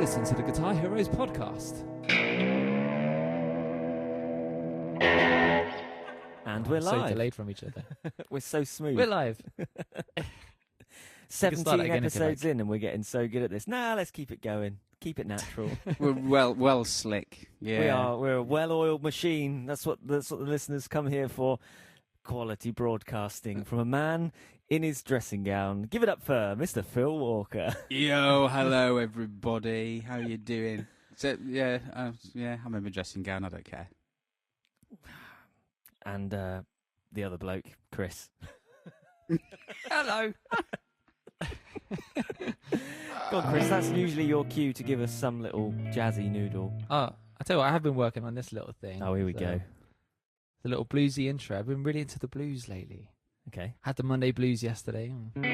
listening to the Guitar Heroes podcast. And we're live. So delayed from each other. We're so smooth. We're live. 17 episodes in and we're getting so good at this. Nah, let's keep it going. Keep it natural. We're well slick. Yeah. We are. We're a well-oiled machine. That's what the listeners come here for. Quality broadcasting from a man in his dressing gown. Give it up for Mr. Phil Walker. Yo, hello everybody. How you doing? So yeah, I'm in my dressing gown. I don't care. And the other bloke, Chris. Hello. Go on, Chris. That's usually your cue to give us some little jazzy noodle. I tell you what, I have been working on this little thing. Oh, here we go. The little bluesy intro. I've been really into the blues lately. Okay. Had the Monday blues yesterday. Let's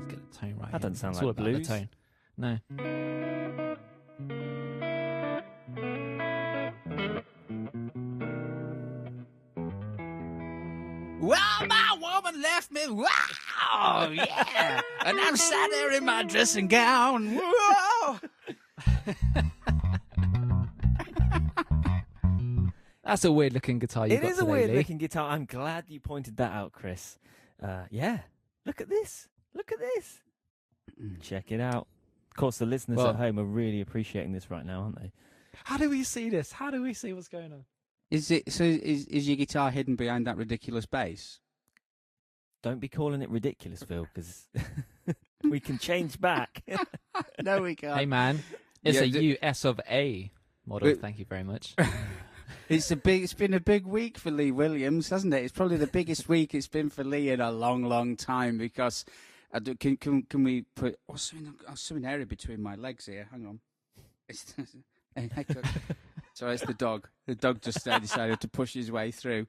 get the tone right. That doesn't sound it's like all about blues. The tone. No. Well, my woman left me. Wow, yeah. And I'm sat there in my dressing gown. Whoa. That's a weird looking guitar you've got It is a today, weird Lee. looking guitar. I'm glad you pointed that out, Chris. Yeah. Look at this. Look at this. Check it out. Of course, the listeners at home are really appreciating this right now, aren't they? How do we see this? How do we see what's going on? Is your guitar hidden behind that ridiculous bass? Don't be calling it ridiculous, Phil, because we can change back. No, we can't. Hey, man. It's Yeah, a US of A model. Thank you very much. It's been a big week for Lee Williams, hasn't it? It's probably the biggest week it's been for Lee in a long, long time because can we put something area between my legs here? Hang on. Sorry, it's the dog. The dog just decided to push his way through.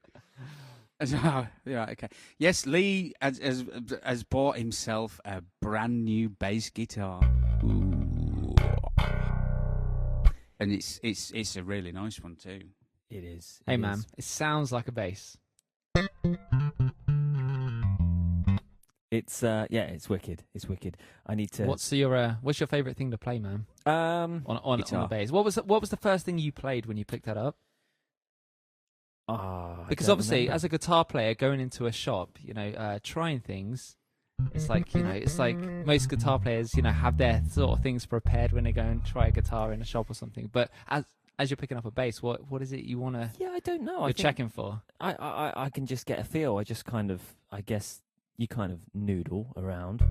Yeah, okay. Yes, Lee has bought himself a brand new bass guitar. Ooh. And it's a really nice one too. It is. Hey, man. It sounds like a bass. It's it's wicked. It's wicked. I need to. What's your favorite thing to play, man? On the bass. What was the first thing you played when you picked that up? Because obviously, as a guitar player going into a shop, trying things, it's like most guitar players, have their sort of things prepared when they go and try a guitar in a shop or something. But as you're picking up a bass, what is it you want to? Yeah, I don't know. You're checking for. I can just get a feel. I just kind of, I guess, you kind of noodle around.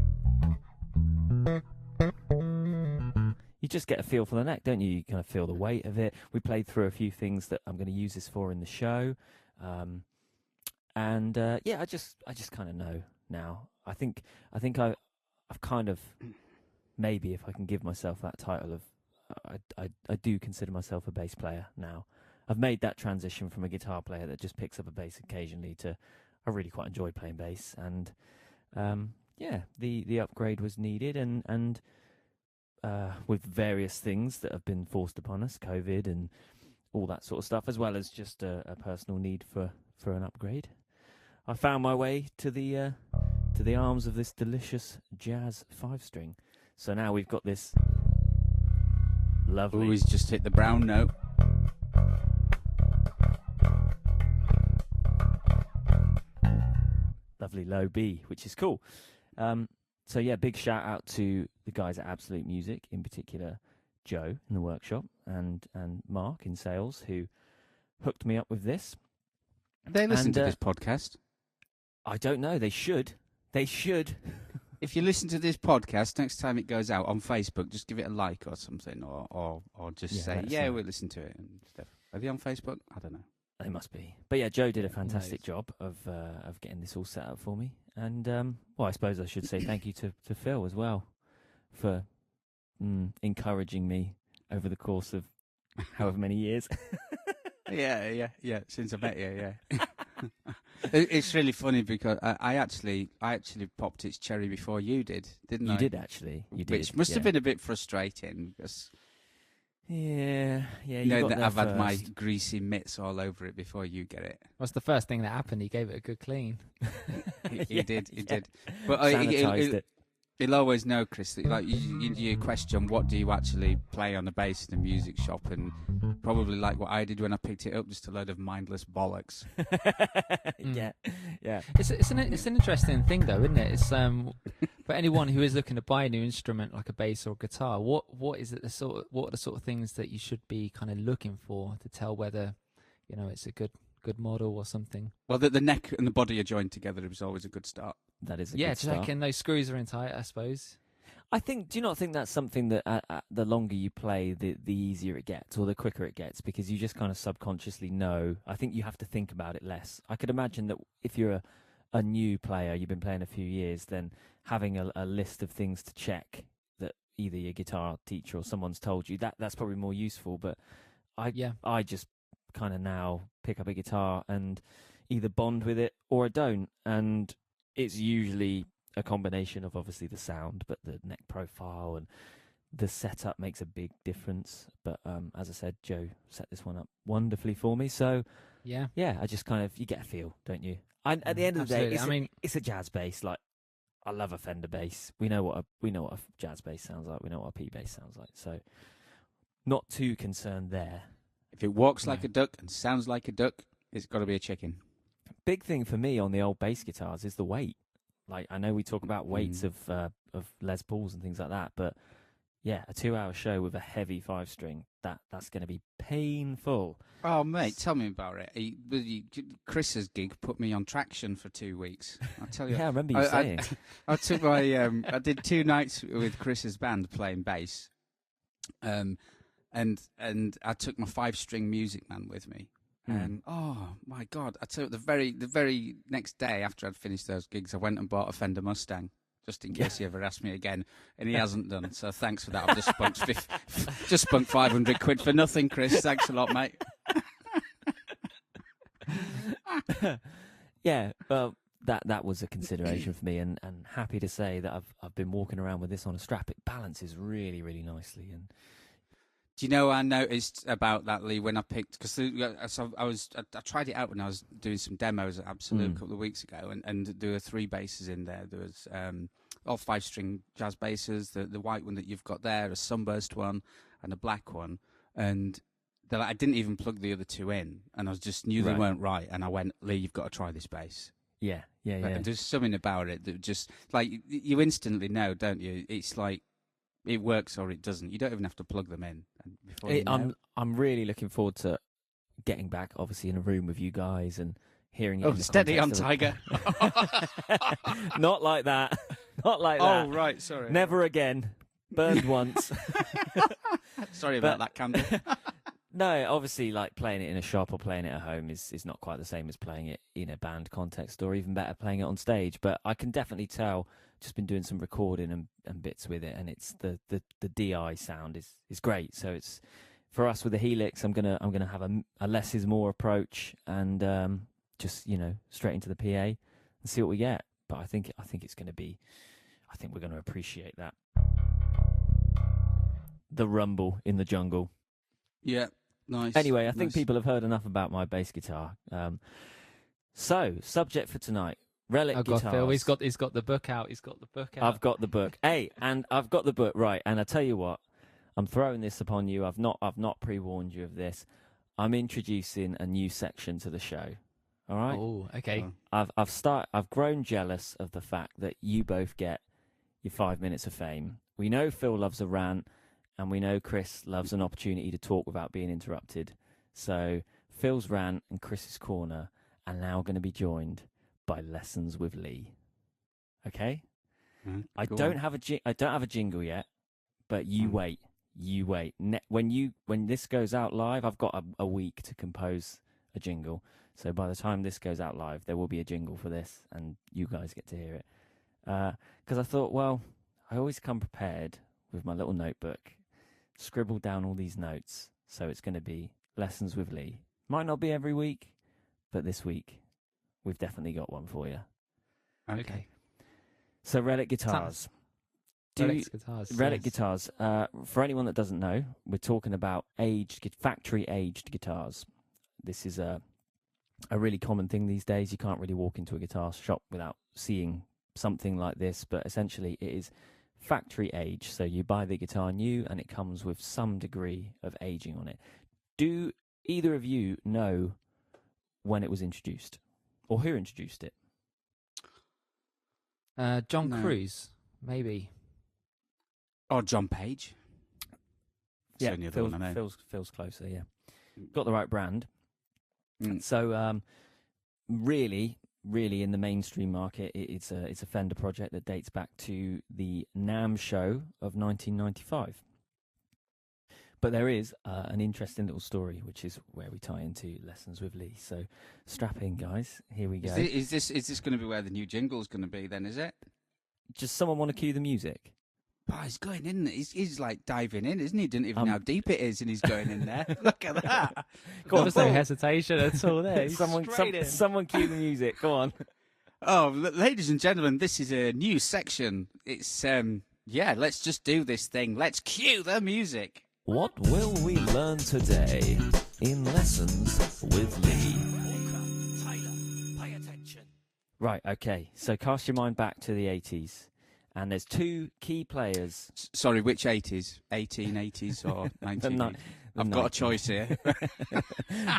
You just get a feel for the neck, don't you? You kind of feel the weight of it. We played through a few things that I'm going to use this for in the show, I just kind of know now. I think I've kind of, maybe if I can give myself that title of, I do consider myself a bass player now. I've made that transition from a guitar player that just picks up a bass occasionally to I really quite enjoy playing bass, and the upgrade was needed, and with various things that have been forced upon us, COVID and all that sort of stuff, as well as just a personal need for an upgrade. I found my way to the arms of this delicious jazz 5-string. So now we've got this lovely. Oh, he's just hit the brown note. Lovely low B, which is cool. So yeah, big shout out to the guys at Absolute Music, in particular Joe in the workshop and Mark in sales, who hooked me up with this. They listen to this podcast. I don't know. They should. They should. If you listen to this podcast, next time it goes out on Facebook, just give it a like or something, or just say, we'll listen to it and stuff. Are they on Facebook? I don't know. They must be. But yeah, Joe did a fantastic job of getting this all set up for me. And, I suppose I should say thank you to Phil as well for encouraging me over the course of however many years. Yeah. Since I met you, yeah. It's really funny because I actually popped its cherry before you did, didn't I? You did, actually. You did. Which must have been a bit frustrating because... Yeah. I've had my greasy mitts all over it before you get it. What's the first thing that happened? He gave it a good clean. He did. But Sanitised it. You'll always know, Chris, that like you question what do you actually play on the bass in a music shop, and probably like what I did when I picked it up, just a load of mindless bollocks. Yeah. It's an interesting thing though, isn't it? It's for anyone who is looking to buy a new instrument like a bass or a guitar, what is it what are the sort of things that you should be kind of looking for to tell whether, you know, it's a good model or something? Well, the neck and the body are joined together is always a good start. That is a good start. Checking those screws are in tight, I suppose. I think. Do you not think that's something that the longer you play, the easier it gets, or the quicker it gets, because you just kind of subconsciously know. I think you have to think about it less. I could imagine that if you're a new player, you've been playing a few years, then having a list of things to check that either your guitar teacher or someone's told you, that's probably more useful. But I just kind of now pick up a guitar and either bond with it or I don't, and it's usually a combination of obviously the sound, but the neck profile and the setup makes a big difference. But as I said, Joe set this one up wonderfully for me. So yeah, I just kind of, you get a feel, don't you? And at the end of the day, it's a jazz bass. Like, I love a Fender bass. We know what a jazz bass sounds like. We know what a P bass sounds like. So not too concerned there. If it walks like a duck and sounds like a duck, it's got to be a chicken. Big thing for me on the old bass guitars is the weight. Like, I know we talk about weights of Les Pauls and things like that, but yeah, a 2-hour show with a heavy 5-string, that's going to be painful. Oh, mate, tell me about it. Chris's gig put me on traction for 2 weeks. I tell you. Yeah, I remember you saying. I took my I did 2 nights with Chris's band playing bass, and I took my 5-string Music Man with me. And oh my God, I took the very next day after I'd finished those gigs, I went and bought a Fender Mustang just in case he ever asked me again, and he hasn't done. So thanks for that. I've just spunked 500 quid for nothing, Chris. Thanks a lot, mate. Yeah, well, that was a consideration for me, and happy to say that I've been walking around with this on a strap. It balances really, really nicely. And do you know I noticed about that, Lee, when I picked, because I tried it out when I was doing some demos at Absolute a couple of weeks ago, and there were 3 basses in there. There was all 5-string jazz basses, the white one that you've got there, a sunburst one, and a black one, and I didn't even plug the other 2 in, and I just knew they weren't right, and I went, Lee, you've got to try this bass. Yeah. There's something about it that just, like, you instantly know, don't you? It's like, it works or it doesn't. You don't even have to plug them in. I'm really looking forward to getting back, obviously, in a room with you guys and hearing it. Oh, steady on, Tiger. Not like that. Not like that. Oh, right, sorry. Never again. Burned once. Sorry about that, Camden. No, obviously, like, playing it in a shop or playing it at home is not quite the same as playing it in a band context, or even better, playing it on stage. But I can definitely tell. Just been doing some recording and bits with it, and it's the DI sound is great. So it's for us with the Helix. I'm gonna have a less is more approach, and just, you know, straight into the PA and see what we get. But I think it's going to be. I think we're going to appreciate that. The rumble in the jungle. Yeah, nice. Anyway, I think people have heard enough about my bass guitar. So, subject for tonight. Relic Guitars. Phil, he's got the book out. He's got the book out. I've got the book. Hey, and I've got the book, right. And I tell you what, I'm throwing this upon you. I've not pre-warned you of this. I'm introducing a new section to the show. All right? Oh, okay. I've grown jealous of the fact that you both get your 5 minutes of fame. We know Phil loves a rant, and we know Chris loves an opportunity to talk without being interrupted. So Phil's rant and Chris's corner are now going to be joined by Lessons with Lee. Okay? I don't have a jingle yet, but you wait. You wait. When this goes out live, I've got a week to compose a jingle. So by the time this goes out live, there will be a jingle for this, and you guys get to hear it. Because I thought, well, I always come prepared with my little notebook, scribble down all these notes. So it's going to be Lessons with Lee. Might not be every week, but this week we've definitely got one for you. Okay. So Relic Guitars. Relic Guitars. For anyone that doesn't know, we're talking about factory-aged guitars. This is a really common thing these days. You can't really walk into a guitar shop without seeing something like this, but essentially it is factory age. So you buy the guitar new and it comes with some degree of aging on it. Do either of you know when it was introduced or who introduced it? John No. Cruise, maybe. Or John Page. It's the only other one I know. Feels closer, yeah. Got the right brand. Mm. So really in the mainstream market, it's a Fender project that dates back to the NAMM show of 1995. But there is an interesting little story, which is where we tie into Lessons with Lee. So strap in, guys. Here we go. Is this going to be where the new jingle's going to be then, is it? Just someone want to cue the music? Oh, he's going in. He's like diving in, isn't he? Didn't even know how deep it is, and he's going in there. Look at that. There was no hesitation at all there. Someone cue the music. Go on. Oh, ladies and gentlemen, this is a new section. It's let's just do this thing. Let's cue the music. What will we learn today in Lessons with Lee? Tyler, pay attention. Right, okay. So cast your mind back to the 80s. And there's two key players. Sorry, which 80s? 1880s or 1980s? I've got a choice here.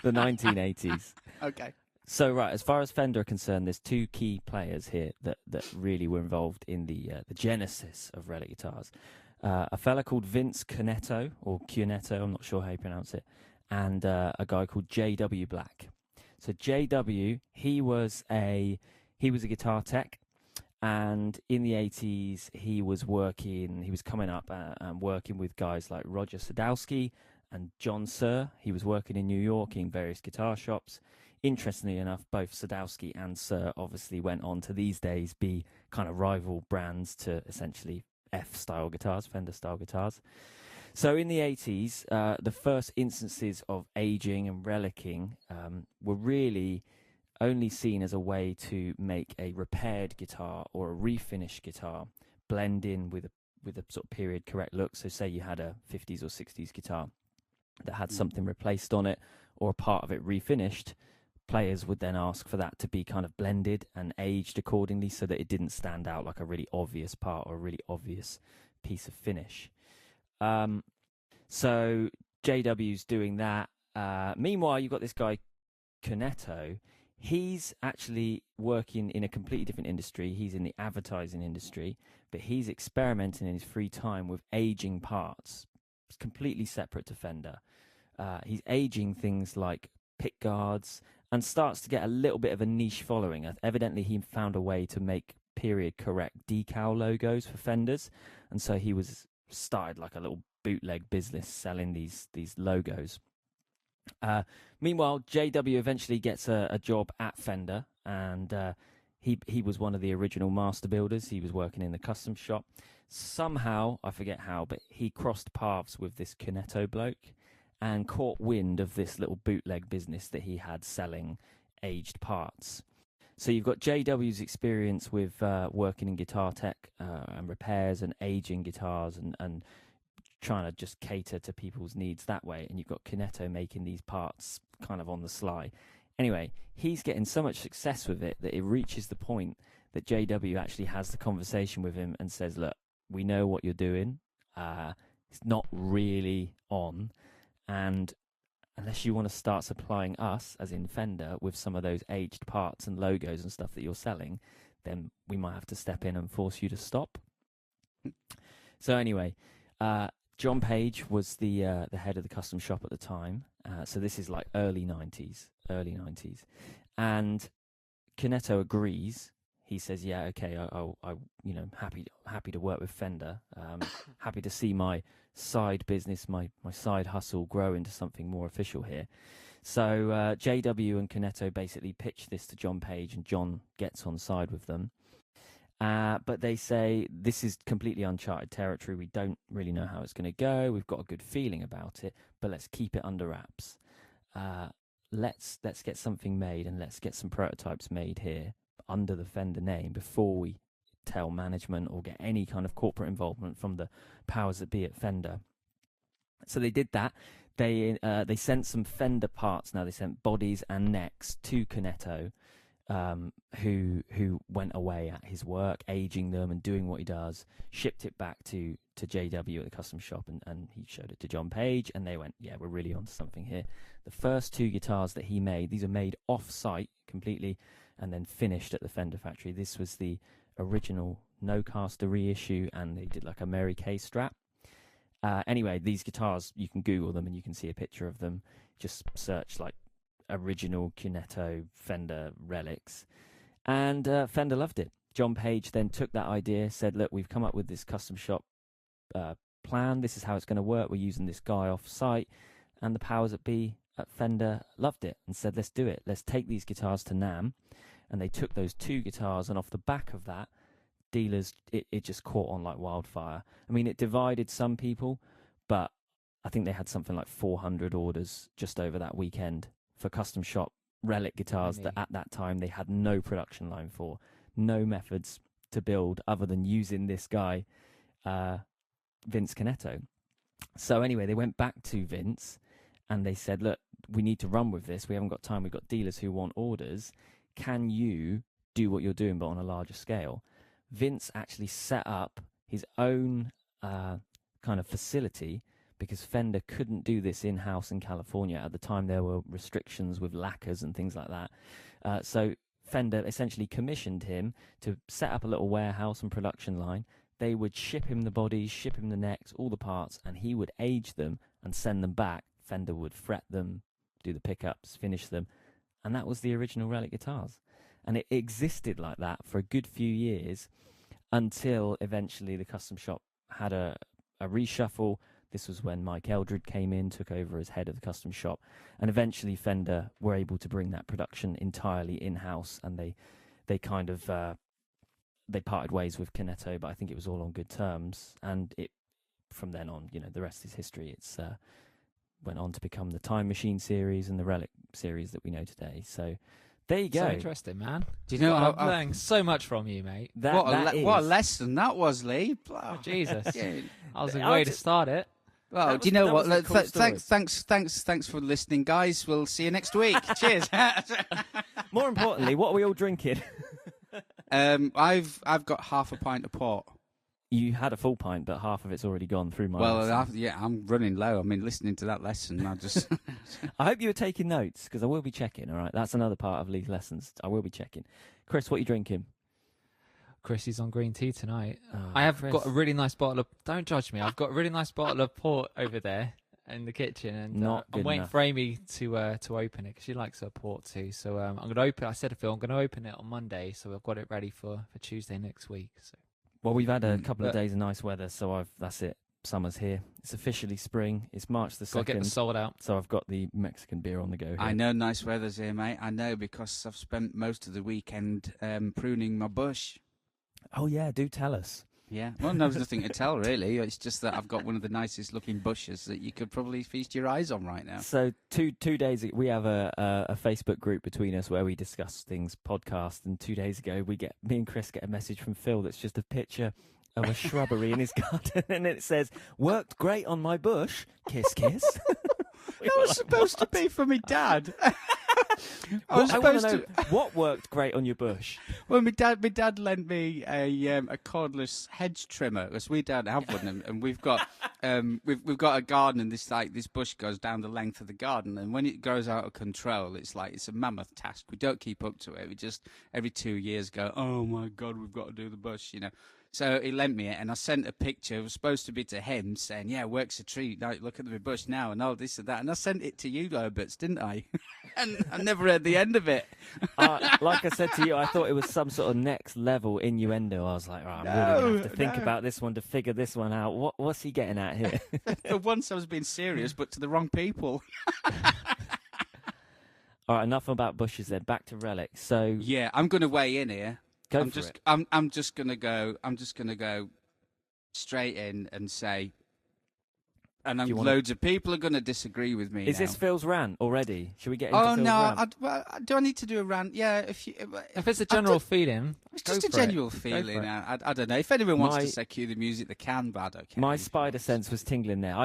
The 1980s. Okay. So, right, as far as Fender are concerned, there's two key players here that really were involved in the genesis of Relic Guitars. A fella called Vince Cunetto, or Cunetto, I'm not sure how you pronounce it, and a guy called J.W. Black. So J.W., he was a guitar tech, and in the 80s he was coming up and working with guys like Roger Sadowski and John Suhr. He was working in New York in various guitar shops. Interestingly enough, both Sadowski and Suhr obviously went on to these days be kind of rival brands to essentially F-style guitars, Fender-style guitars. So in the 80s, the first instances of aging and relicking were really only seen as a way to make a repaired guitar or a refinished guitar blend in with a sort of period correct look. So say you had a 50s or 60s guitar that had something replaced on it or a part of it refinished, players would then ask for that to be kind of blended and aged accordingly so that it didn't stand out like a really obvious part or a really obvious piece of finish. So JW's doing that. Meanwhile, you've got this guy, Cunetto. He's actually working in a completely different industry. He's in the advertising industry, but he's experimenting in his free time with aging parts. It's completely separate to Fender. He's aging things like pick guards and starts to get a little bit of a niche following. Evidently, he found a way to make period-correct decal logos for Fenders, and so he started like a little bootleg business selling these logos. Meanwhile, JW eventually gets a job at Fender, and he was one of the original master builders. He was working in the custom shop. Somehow, I forget how, but he crossed paths with this Cunetto bloke and caught wind of this little bootleg business that he had selling aged parts. So you've got JW's experience with working in guitar tech and repairs and aging guitars and trying to just cater to people's needs that way. And you've got Cunetto making these parts kind of on the sly. Anyway, he's getting so much success with it that it reaches the point that JW actually has the conversation with him and says, look, we know what you're doing. It's not really on. And unless you want to start supplying us, as in Fender, with some of those aged parts and logos and stuff that you're selling, then we might have to step in and force you to stop. So anyway, John Page was the head of the custom shop at the time. So this is like early 90s. And Cunetto agrees. He says, yeah, okay, I happy to work with Fender. Happy to see my side business, my side hustle grow into something more official here. So JW and Cunetto basically pitch this to John Page, and John gets on side with them. But they say, this is completely uncharted territory. We don't really know how it's going to go. We've got a good feeling about it, but let's keep it under wraps. Let's get something made, and let's get some prototypes made here under the Fender name before we tell management or get any kind of corporate involvement from the powers that be at Fender. So they did that. They sent some Fender parts. Now they sent bodies and necks to Cunetto, who went away at his work, aging them and doing what he does, shipped it back to JW at the custom shop, and he showed it to John Page, and they went, yeah, we're really onto something here. The first 2 guitars that he made, these are made off-site completely and then finished at the Fender factory. This was the original no-caster reissue, and they did like a Mary Kay strap. Anyway, these guitars, you can Google them and you can see a picture of them. Just search like original Cunetto Fender relics, and Fender loved it. John Page then took that idea, said, look, we've come up with this custom shop plan, this is how it's going to work, we're using this guy off site, and the powers that be at Fender loved it and said, let's do it, let's take these guitars to NAMM. And they took those 2 guitars, and off the back of that, dealers, it just caught on like wildfire. I mean, it divided some people, but I think they had something like 400 orders just over that weekend for custom shop Relic guitars that at that time they had no production line for, no methods to build other than using this guy, Vince Cunetto. So anyway, they went back to Vince and they said, look, we need to run with this. We haven't got time. We've got dealers who want orders. Can you do what you're doing but on a larger scale? Vince actually set up his own kind of facility, because Fender couldn't do this in-house in California. At the time, there were restrictions with lacquers and things like that. So Fender essentially commissioned him to set up a little warehouse and production line. They would ship him the bodies, ship him the necks, all the parts, and he would age them and send them back. Fender would fret them, do the pickups, finish them. And that was the original Relic guitars. And it existed like that for a good few years until eventually the custom shop had a reshuffle. This was when Mike Eldred came in, took over as head of the custom shop, and eventually Fender were able to bring that production entirely in-house, and they kind of they parted ways with Cunetto, but I think it was all on good terms. And it from then on, the rest is history. It's went on to become the Time Machine series and the Relic series that we know today. So there you go. So interesting, man. Do you know I'm learning so much from you, mate. What a lesson that was, Lee. Oh, Jesus. Yeah. That was a way to start it. Well, do you know what? Cool thanks for listening, guys. We'll see you next week. Cheers. More importantly, what are we all drinking? I've got half a pint of port. You had a full pint, but half of it's already gone through my. Well, I'm running low. I mean, listening to that lesson, I just. I hope you were taking notes, because I will be checking. All right, that's another part of Lee's lessons. I will be checking. Chris, what are you drinking? Chrissy's on green tea tonight. Oh, I have got a really nice bottle of. Don't judge me. I've got a really nice bottle of port over there in the kitchen, and I'm waiting for Amy to open it, because she likes her port too. So I'm going to open. I said to Phil, I'm going to open it on Monday, so I've got it ready for Tuesday next week. So. Well, we've had a couple of days of nice weather, so that's it. Summer's here. It's officially spring. It's March the 2nd. Got to get the sold out. So I've got the Mexican beer on the go here. I know nice weather's here, mate. I know, because I've spent most of the weekend pruning my bush. Oh, yeah, do tell us. Yeah, well, there's nothing to tell, really. It's just that I've got one of the nicest looking bushes that you could probably feast your eyes on right now. So 2 days ago, we have a Facebook group between us where we discuss things, podcast, and 2 days ago, me and Chris get a message from Phil that's just a picture of a shrubbery in his garden, and it says, worked great on my bush, kiss, kiss. That was supposed to be for me dad. I was supposed to. What worked great on your bush? Well, my dad lent me a cordless hedge trimmer, because we don't have one, and we've got a garden, and this bush goes down the length of the garden, and when it goes out of control, it's a mammoth task. We don't keep up to it. We just every 2 years go, oh my God, we've got to do the bush, So he lent me it, and I sent a picture. It was supposed to be to him, saying, "Yeah, works a treat. Like, look at the bush now, and all this and that." And I sent it to you, Herberts, didn't I? And I never heard the end of it. Like I said to you, I thought it was some sort of next level innuendo. I was like, right, I'm really going to have to think about this one to figure this one out. What's he getting at here? For once, I was being serious, but to the wrong people. All right, enough about bushes then. Back to Relic. So yeah, I'm going to weigh in here. I'm just gonna go straight in and say, and loads of people are gonna disagree with me. Is now. this Phil's rant already? Should we get into Phil's rant? Do I need to do a rant? Yeah, if it's a general feeling, it's just a general feeling. I don't know. If anyone wants to say cue the music, they can, but I don't care. My spider sense was tingling there.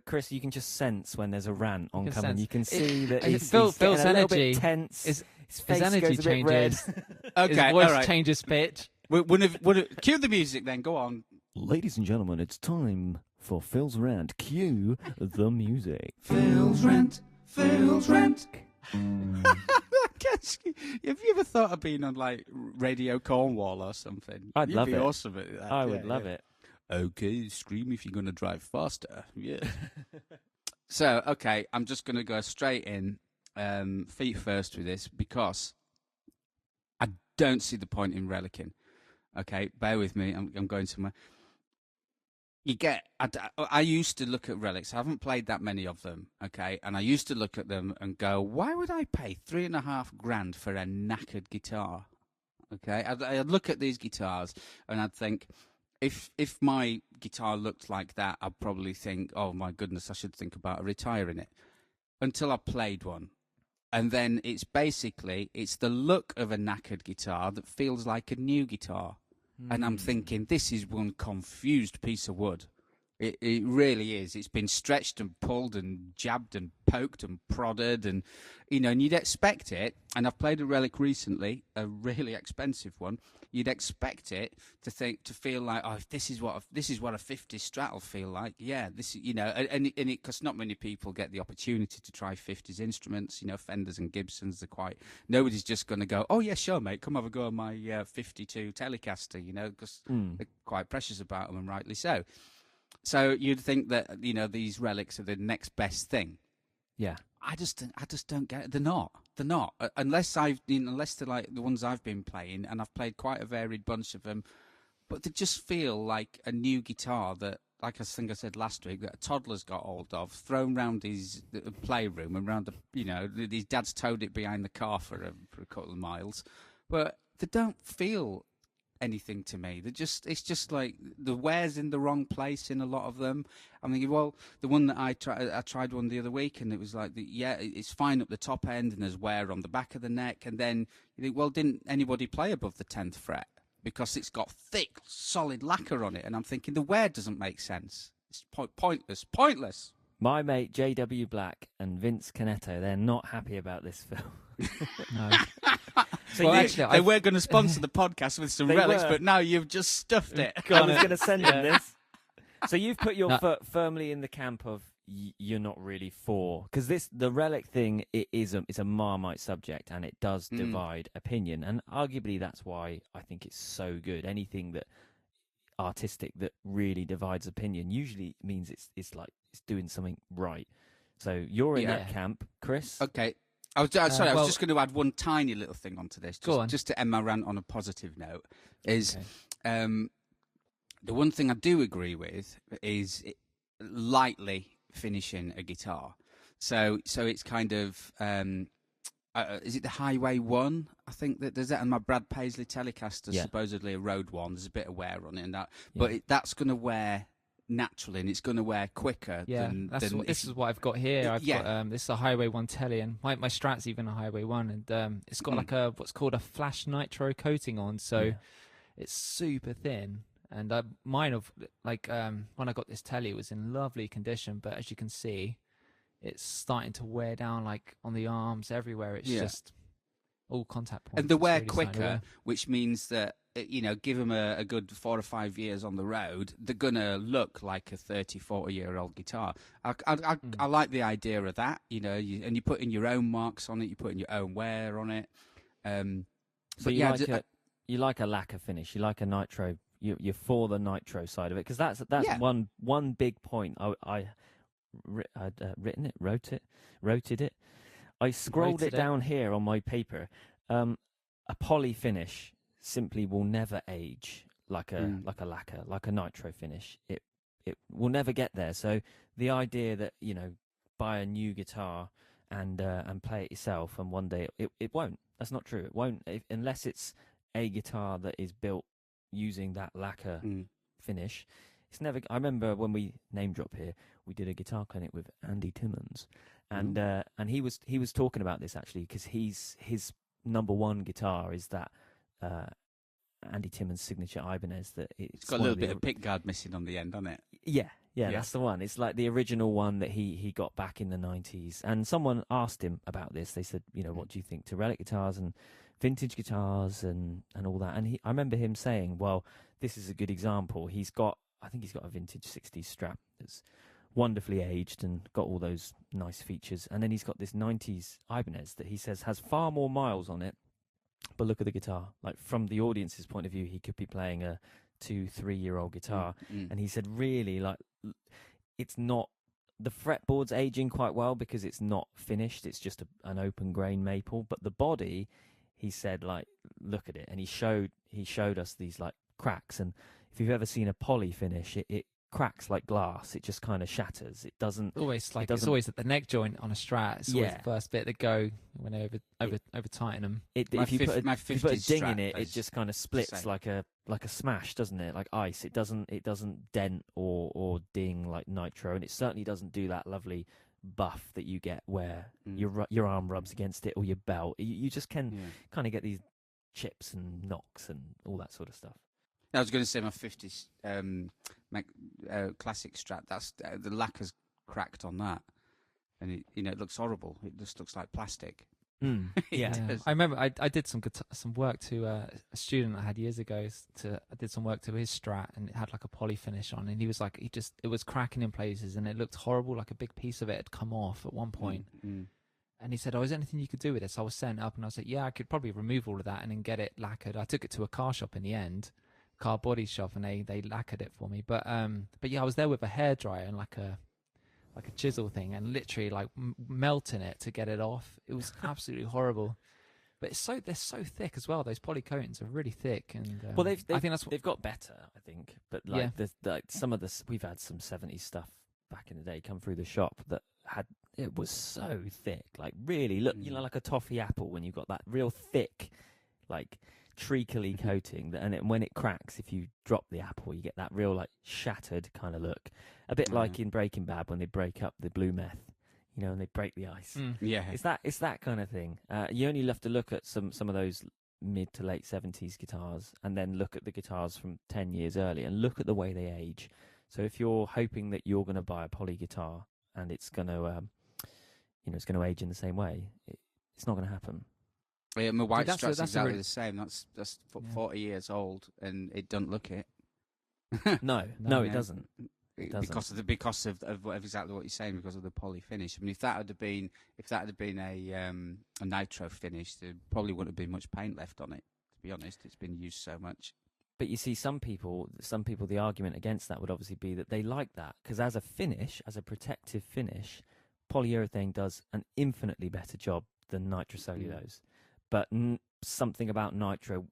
Chris, you can just sense when there's a rant oncoming. You can see that Phil's energy a little bit tense. face energy goes a bit red. changes. Okay, His voice all right. changes pitch. Cue the music then. Go on. Ladies and gentlemen, it's time for Phil's rant. Cue the music. Phil's rant. Phil's rant. Have you ever thought of being on like Radio Cornwall or something? I'd You'd love be it. awesome at that. I would love it. Okay, scream if you're going to drive faster. Yeah. So, okay, I'm just going to go straight in, feet first with this, because I don't see the point in relicking. Okay, bear with me. I'm going somewhere. I used to look at relics. I haven't played that many of them, okay? And I used to look at them and go, why would I pay $3,500 for a knackered guitar? Okay, I'd look at these guitars and I'd think, if my guitar looked like that, I'd probably think, oh my goodness, I should think about retiring it. Until I played one. And then it's the look of a knackered guitar that feels like a new guitar. And I'm thinking, this is one confused piece of wood. It really is. It's been stretched and pulled and jabbed and poked and prodded, and and you'd expect it. And I've played a Relic recently, a really expensive one. You'd expect it to feel like, oh, this is what a 50 Strat will feel like. Yeah, this and because not many people get the opportunity to try 50s instruments. Fenders and Gibsons nobody's just going to go, oh yeah, sure, mate, come have a go on my 52 Telecaster. Because they're quite precious about them, and rightly so. So you'd think that these relics are the next best thing. Yeah, I just don't get it. They're not. Unless they're like the ones I've been playing, and I've played quite a varied bunch of them. But they just feel like a new guitar that, like I think I said last week, that a toddler's got hold of, thrown round his playroom and round his dad's towed it behind the car for a couple of miles, but they don't feel anything to me. It's just like the wear's in the wrong place in a lot of them. I'm thinking, well, the one that I tried one the other week, and it was like, it's fine up the top end, and there's wear on the back of the neck, and then you think, well, didn't anybody play above the 10th fret? Because it's got thick, solid lacquer on it, and I'm thinking the wear doesn't make sense. It's pointless. My mate J.W. Black and Vince Canetto, they're not happy about this film. No. So they were going to sponsor the podcast with some relics, but now you've just stuffed it. I was going to send them this. So you've put your foot firmly in the camp of you're not really for, because the relic thing, it's a Marmite subject, and it does divide opinion, and arguably that's why I think it's so good. Anything that artistic that really divides opinion usually means it's like it's doing something right. So you're in that camp, Chris. Okay. I was just going to add one tiny little thing onto this, just to end my rant on a positive note. The one thing I do agree with is lightly finishing a guitar. So it's kind of is it the Highway 1? I think that there's that, and my Brad Paisley Telecaster, supposedly a road one. There's a bit of wear on it, and but that's going to wear naturally, and it's going to wear quicker. Yeah, this is what I've got here. I've got this is a Highway 1 Telly, and my Strat's even a Highway 1, and it's got like what's called a flash nitro coating on, so it's super thin. And mine when I got this Telly, it was in lovely condition, but as you can see, it's starting to wear down, like on the arms, everywhere. It's just all contact points. And the wear quicker, which means that give them a good 4 or 5 years on the road, they're going to look like a 30, 40-year-old guitar. I like the idea of that, and you put in your own marks on it, you put in your own wear on it. So you like a lacquer finish, you like a nitro, you're for the nitro side of it, because that's one big point. I'd wrote it. I scrolled it down here on my paper. A poly finish simply will never age like a lacquer, like a nitro finish. It will never get there. So the idea that buy a new guitar and play it yourself, and one day it won't. That's not true. It won't unless it's a guitar that is built using that lacquer finish. It's never. I remember when we name drop here, we did a guitar clinic with Andy Timmons, and he was talking about this actually, because his number one guitar is that Andy Timmons' signature Ibanez. That it's got a little bit of pickguard missing on the end, hasn't it? Yeah, Yeah, Yeah. that's the one. It's like the original one that he got back in the 90s. And someone asked him about this. They said, what do you think to relic guitars and vintage guitars and all that? And I remember him saying, well, this is a good example. I think he's got a vintage 60s Strat that's wonderfully aged and got all those nice features. And then he's got this 90s Ibanez that he says has far more miles on it. But look at the guitar. Like, from the audience's point of view, he could be playing a 2-3-year-old guitar. And he said, really, like, it's not, the fretboard's aging quite well because it's not finished. It's just an open grain maple. But the body, he said, like, look at it. And he showed us these, like, cracks. And if you've ever seen a poly finish, it cracks like glass. It just kind of shatters. It doesn't. It's always at the neck joint on a Strat. It's always the first bit that go when they over tighten them. If you put a ding in it, Strat it just kind of splits like a smash, doesn't it? Like ice. It doesn't dent or ding like nitro, and it certainly doesn't do that lovely buff that you get where your arm rubs against it or your belt. You just can kind of get these chips and knocks and all that sort of stuff. I was going to say my 50s classic Strat. That's the lacquer's cracked on that, and it looks horrible. It just looks like plastic. Yeah. I remember I did some work to a student I had years ago. I did some work to his Strat, and it had like a poly finish on, and he was like, it was cracking in places, and it looked horrible. Like a big piece of it had come off at one point. And he said, "Oh, is there anything you could do with this?" I was setting it up, and I was like, "Yeah, I could probably remove all of that and then get it lacquered." I took it to a car shop in the end. Car body shop, and they lacquered it for me. But yeah, I was there with a hairdryer and like a chisel thing, and literally like melting it to get it off. It was absolutely horrible. But they're so thick as well. Those poly coatings are really thick, and well, I think they've got better. I think, but like some of this, we've had some 70s stuff back in the day come through the shop that it was so thick, like really look, like a toffee apple when you've got that real thick, like treacly coating, and when it cracks, if you drop the apple, you get that real like shattered kind of look, a bit like in Breaking Bad when they break up the blue meth, and they break the ice. It's that kind of thing. You only have to look at some of those mid to late 70s guitars, and then look at the guitars from 10 years earlier, and look at the way they age. So if you're hoping that you're going to buy a poly guitar and it's going to it's going to age in the same way, it's not going to happen. Yeah, my white Strat's exactly the same. That's 40 years old, and it doesn't look it. No, it doesn't. Because of exactly what you're saying, because of the poly finish. I mean, if that had been a nitro finish, there probably wouldn't have been much paint left on it. To be honest, it's been used so much. But you see, some people, the argument against that would obviously be that they like that because as a finish, as a protective finish, polyurethane does an infinitely better job than nitrocellulose. But something about nitro,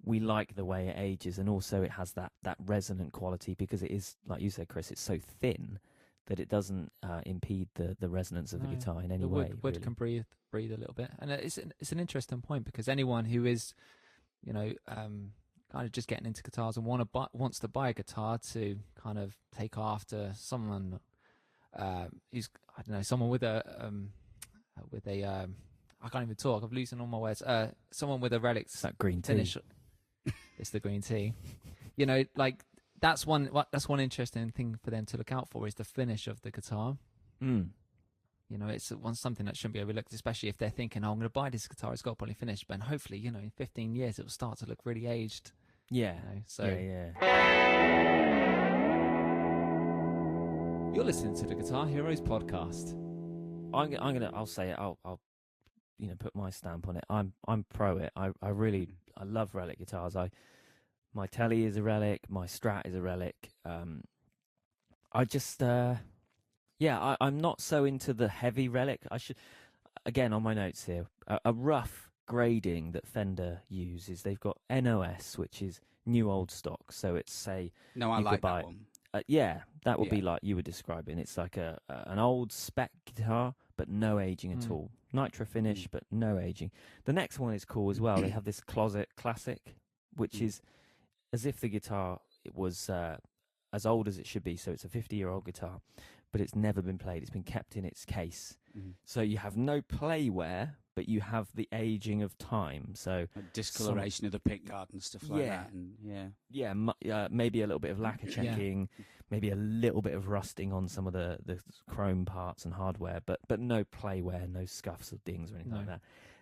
we like the way it ages, and also it has that resonant quality because it is, like you said, Chris, it's so thin that it doesn't impede the resonance of the guitar in any way. Wood can breathe a little bit, and it's an interesting point because anyone who is, kind of just getting into guitars and wants to buy a guitar to kind of take after someone who's, I don't know, someone with a I can't even talk. I'm losing all my words. Someone with a Relic green finish. It's the green tea. Like that's one interesting thing for them to look out for is the finish of the guitar. It's something that shouldn't be overlooked, especially if they're thinking, "Oh, I'm going to buy this guitar. It's got a poly finish," but hopefully, in 15 years, it will start to look really aged. Yeah. Yeah. You're listening to the Guitar Heroes podcast. I'll say it. I'll put my stamp on it. I'm pro it. I love Relic guitars. My Telly is a Relic. My Strat is a Relic. I just I'm not so into the heavy Relic. I should, again, on my notes here, a rough grading that Fender uses. They've got NOS, which is new old stock. So it's say I like that one. That would be like you were describing. It's like an old spec guitar, but no aging at all. Nitro finish, but no aging. The next one is cool as well. They have this Closet Classic, which is as if the guitar was as old as it should be. So it's a 50-year-old guitar, but it's never been played. It's been kept in its case. So you have no play wear, but you have the aging of time. So discoloration of the pick guard and stuff like that. And maybe a little bit of lacquer checking, maybe a little bit of rusting on some of the chrome parts and hardware, but no play wear, no scuffs or dings or anything like that.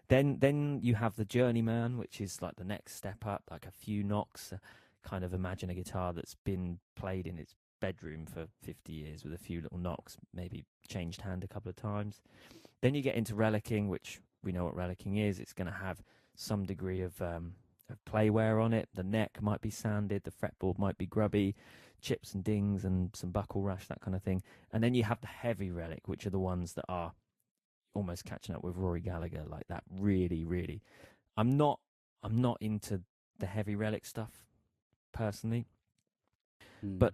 Then you have the journeyman, which is like the next step up, like a few knocks. Kind of imagine a guitar that's been played in its bedroom for 50 years with a few little knocks, maybe changed hand a couple of times. Then you get into relicking, which we know what relicking is. It's going to have some degree of play wear on it. The neck might be sanded, the fretboard might be grubby, chips and dings and some buckle rash, that kind of thing. And then you have the heavy relic, which are the ones that are almost catching up with Rory Gallagher, like that. Really, really. I'm not into the heavy relic stuff personally, but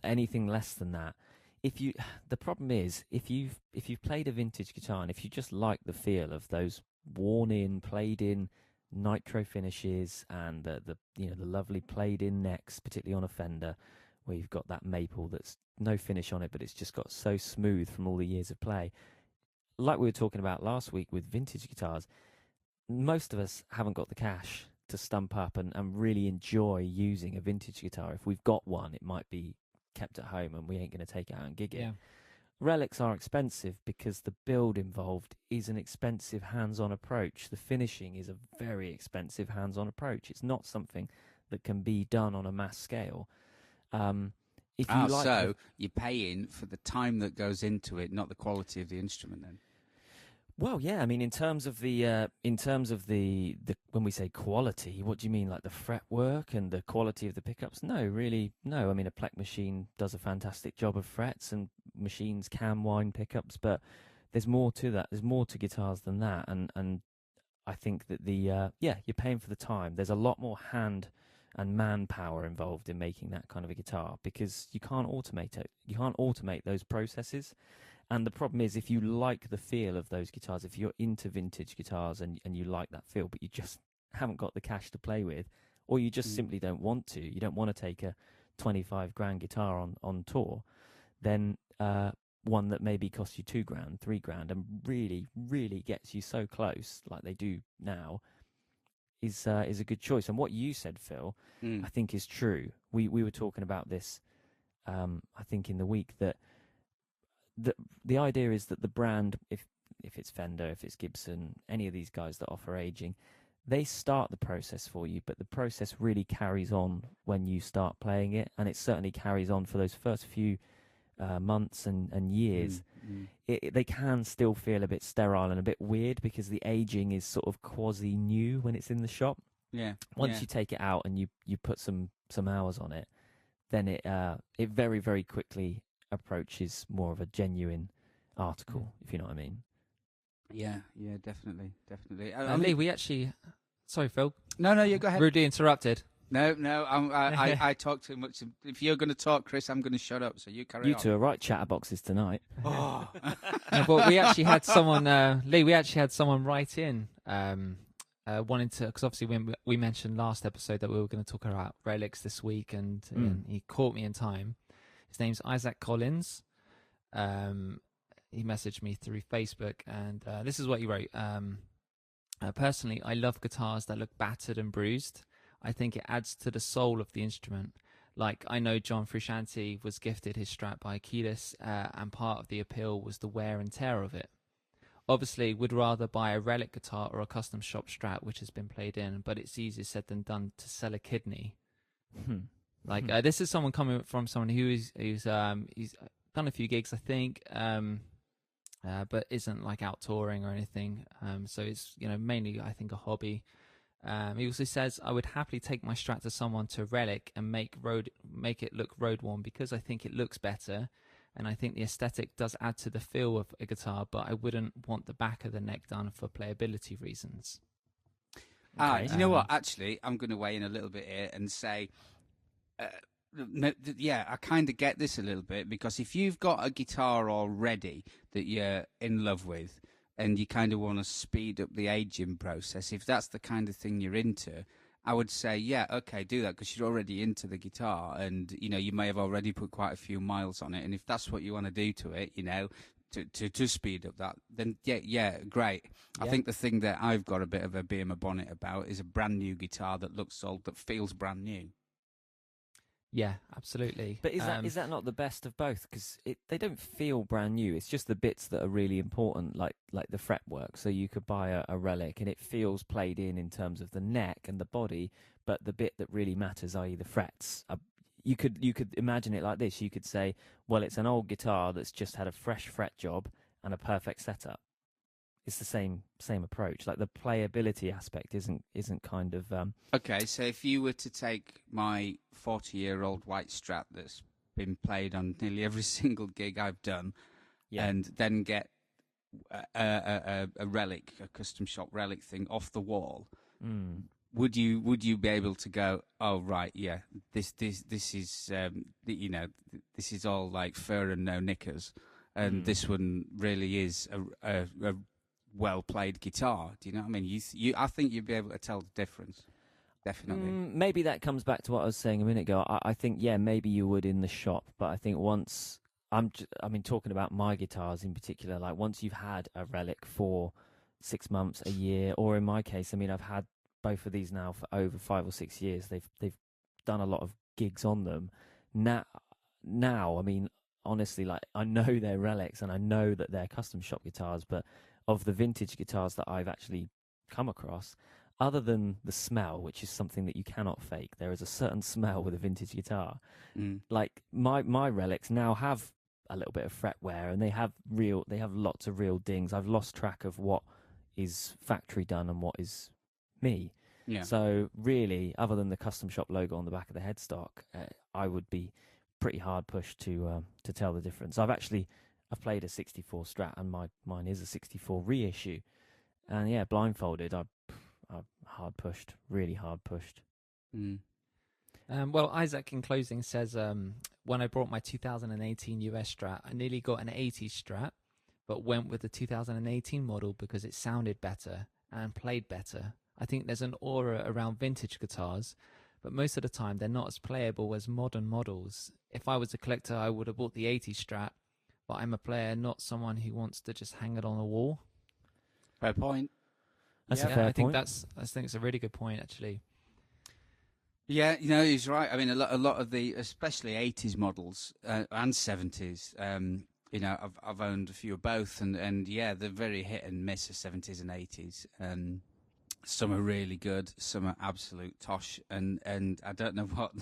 anything less than that. The problem is if you've played a vintage guitar and if you just like the feel of those worn in, played in nitro finishes and the lovely played in necks, particularly on a Fender, where you've got that maple that's no finish on it, but it's just got so smooth from all the years of play. Like we were talking about last week with vintage guitars, most of us haven't got the cash to stump up and really enjoy using a vintage guitar. If we've got one, it might be kept at home and we ain't going to take it out and gig it. Relics are expensive because the build involved is an expensive hands-on approach. The finishing is a very expensive hands-on approach. It's not something that can be done on a mass scale. So you're paying for the time that goes into it, not the quality of the instrument then? Well, yeah. I mean, in terms of the when we say quality, what do you mean? Like the fretwork and the quality of the pickups? No, really, no. I mean, a Plek machine does a fantastic job of frets, and machines can wind pickups, but there's more to that. There's more to guitars than that, and I think that you're paying for the time. There's a lot more hand and manpower involved in making that kind of a guitar because you can't automate it. You can't automate those processes. And the problem is, if you like the feel of those guitars, if you're into vintage guitars and you like that feel, but you just haven't got the cash to play with, or you just simply don't want to, you don't want to take a 25 grand guitar on tour, then one that maybe costs you $2,000, $3,000 and really, really gets you so close, like they do now, is a good choice. And what you said, Phil, I think is true. We were talking about this, I think in the week, that the idea is that the brand, if it's Fender, if it's Gibson, any of these guys that offer aging, they start the process for you, but the process really carries on when you start playing it, and it certainly carries on for those first few months and years. They can still feel a bit sterile and a bit weird because the aging is sort of quasi-new when it's in the shop. Once you take it out and you put some hours on it, then it very, very quickly approaches more of a genuine article, if you know what I mean. Yeah, definitely. Lee, we actually... Sorry, Phil. No, you go ahead. Rudely interrupted. No, I talk too much. If you're going to talk, Chris, I'm going to shut up, so you carry on. You two are right chatterboxes tonight. Oh. No, but we actually had someone, Lee, write in wanting to, because obviously when we mentioned last episode that we were going to talk about relics this week, and he caught me in time. His name's Isaac Collins. He messaged me through Facebook, and this is what he wrote. Personally, I love guitars that look battered and bruised. I think it adds to the soul of the instrument. Like, I know John Frusciante was gifted his Strat by Keyless, and part of the appeal was the wear and tear of it. Obviously, would rather buy a Relic guitar or a custom shop Strat which has been played in, but it's easier said than done to sell a kidney. Like, this is someone coming from someone who's done a few gigs, I think, but isn't like out touring or anything. So it's, mainly, I think, a hobby. He also says, I would happily take my Strat to someone to Relic and make it look road worn because I think it looks better. And I think the aesthetic does add to the feel of a guitar, but I wouldn't want the back of the neck done for playability reasons. Okay. You know what? Actually, I'm going to weigh in a little bit here and say, I kind of get this a little bit, because if you've got a guitar already that you're in love with and you kind of want to speed up the aging process, if that's the kind of thing you're into, I would say, yeah, okay, do that, because you're already into the guitar and, you may have already put quite a few miles on it. And if that's what you want to do to it, to speed up that, then yeah, great. I think the thing that I've got a bit of a bee in my bonnet about is a brand new guitar that looks old, that feels brand new. Yeah, absolutely. But is that not the best of both? Because they don't feel brand new. It's just the bits that are really important, like the fretwork. So you could buy a Relic and it feels played in terms of the neck and the body, but the bit that really matters, i.e. the frets, you could imagine it like this. You could say, well, it's an old guitar that's just had a fresh fret job and a perfect setup. It's the same approach. Like the playability aspect isn't kind of Okay, so if you were to take my 40-year-old white Strat that's been played on nearly every single gig I've done, and then get a Relic, a custom shop Relic thing off the wall, would you be able to go, oh right, yeah, this is this is all like fur and no knickers, and this one really is a well played guitar? Do you know what I mean? I think you'd be able to tell the difference. Definitely. Maybe that comes back to what I was saying a minute ago. I think maybe you would in the shop, but I think once talking about my guitars in particular, like once you've had a Relic for 6 months, a year, or in my case, I've had both of these now for over 5 or 6 years. They've done a lot of gigs on them. Now, honestly, like I know they're Relics and I know that they're custom shop guitars, but of the vintage guitars that I've actually come across, other than the smell, which is something that you cannot fake, there is a certain smell with a vintage guitar. Like my Relics now have a little bit of fret wear, and they have lots of real dings. I've lost track of what is factory done and what is me. Yeah. So really, other than the custom shop logo on the back of the headstock, I would be pretty hard pushed to tell the difference. I've played a 64 Strat, and mine is a 64 reissue, and blindfolded, I'm really hard pushed. Well, Isaac in closing says, when I brought my 2018 US Strat, I nearly got an 80s Strat, but went with the 2018 model because it sounded better and played better. I think there's an aura around vintage guitars, but most of the time they're not as playable as modern models. If I was a collector, I would have bought the 80s Strat, but I'm a player, not someone who wants to just hang it on a wall. Fair point. That's a fair point. I think it's a really good point, actually. Yeah, he's right. I mean, a lot of the, especially 80s models and 70s, I've owned a few of both, and they're very hit and miss, the 70s and 80s. Some are really good, some are absolute tosh, and I don't know what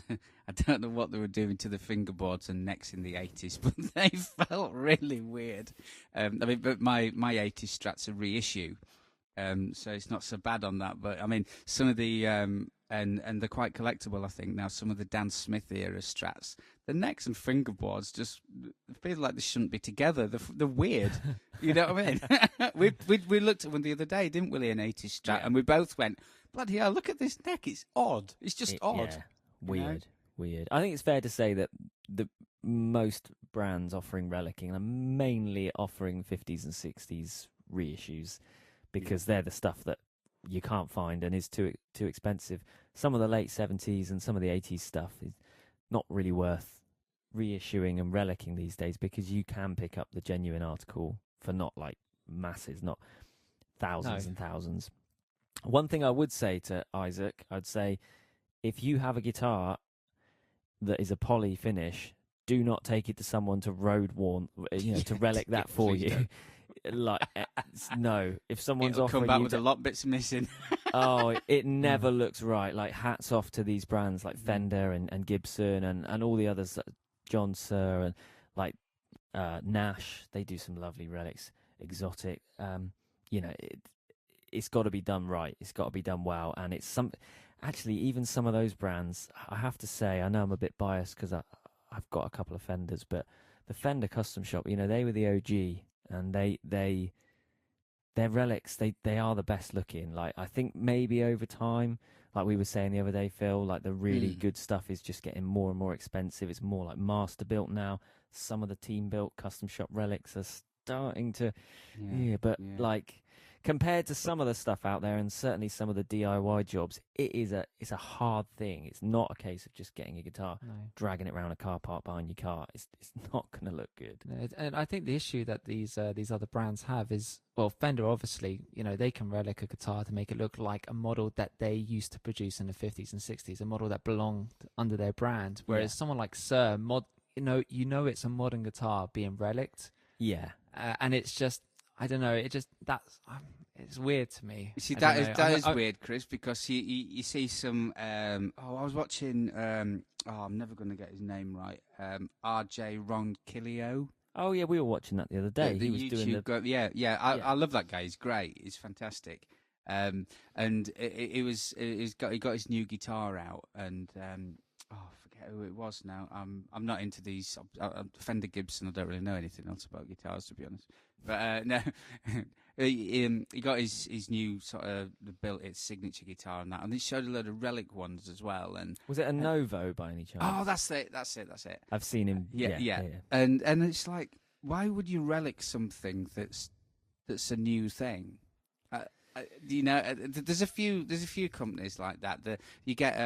they were doing to the fingerboards and necks in the 80s, but they felt really weird. But my 80s Strat's a reissue, so it's not so bad on that. But I mean, some of the and they're quite collectible, I think now. Some of the Dan Smith era Strats, the necks and fingerboards just feel like they shouldn't be together. They're weird. You know what I mean? we looked at one the other day, didn't we, an 80s Strat, and we both went, bloody hell, look at this neck. It's odd. It's just odd. Yeah. Weird. I think it's fair to say that the most brands offering relicking are mainly offering 50s and 60s reissues, because they're the stuff that you can't find and is too expensive. Some of the late 70s and some of the 80s stuff is not really worth reissuing and relicking these days, because you can pick up the genuine article for not like masses, not thousands and thousands. One thing I would say to Isaac, I'd say, if you have a guitar that is a poly finish, do not take it to someone to road warn, to relic that for you. Like, no, if someone's It'll offering come back you with a lot bits missing. it never looks right. Like, hats off to these brands like Fender and Gibson and all the others, John Suhr and like Nash. They do some lovely relics, exotic. It's got to be done right. It's got to be done well. And it's actually, even some of those brands, I have to say, I know I'm a bit biased because I've got a couple of Fenders, but the Fender Custom Shop, they were the OG. And their relics, they are the best looking. Like, I think maybe over time, like we were saying the other day, Phil, like the really good stuff is just getting more and more expensive. It's more like master built now. Some of the team built custom shop relics are starting to, like compared to some of the stuff out there, and certainly some of the DIY jobs, it's a hard thing. It's not a case of just getting a guitar, dragging it around a car park behind your car. It's not going to look good. And I think the issue that these other brands have is, well, Fender obviously, they can relic a guitar to make it look like a model that they used to produce in the 50s and 60s, a model that belonged under their brand. Whereas someone like Sir, it's a modern guitar being relicked. Yeah. And it's just, I don't know, it's weird to me. You see, that is weird, Chris, because you see some. I was watching. I'm never going to get his name right. RJ Ronquillo. Oh yeah, we were watching that the other day. He was YouTube doing I love that guy. He's great. He's fantastic. And he got his new guitar out, and I forget who it was now. I'm not into these Fender Gibson. I don't really know anything else about guitars, to be honest. But no, he got his new sort of built its signature guitar and that, and he showed a load of Relic ones as well. And was it a Novo by any chance? Oh, that's it. I've seen him. Yeah. And it's like, why would you relic something that's a new thing? There's a few companies like that. You get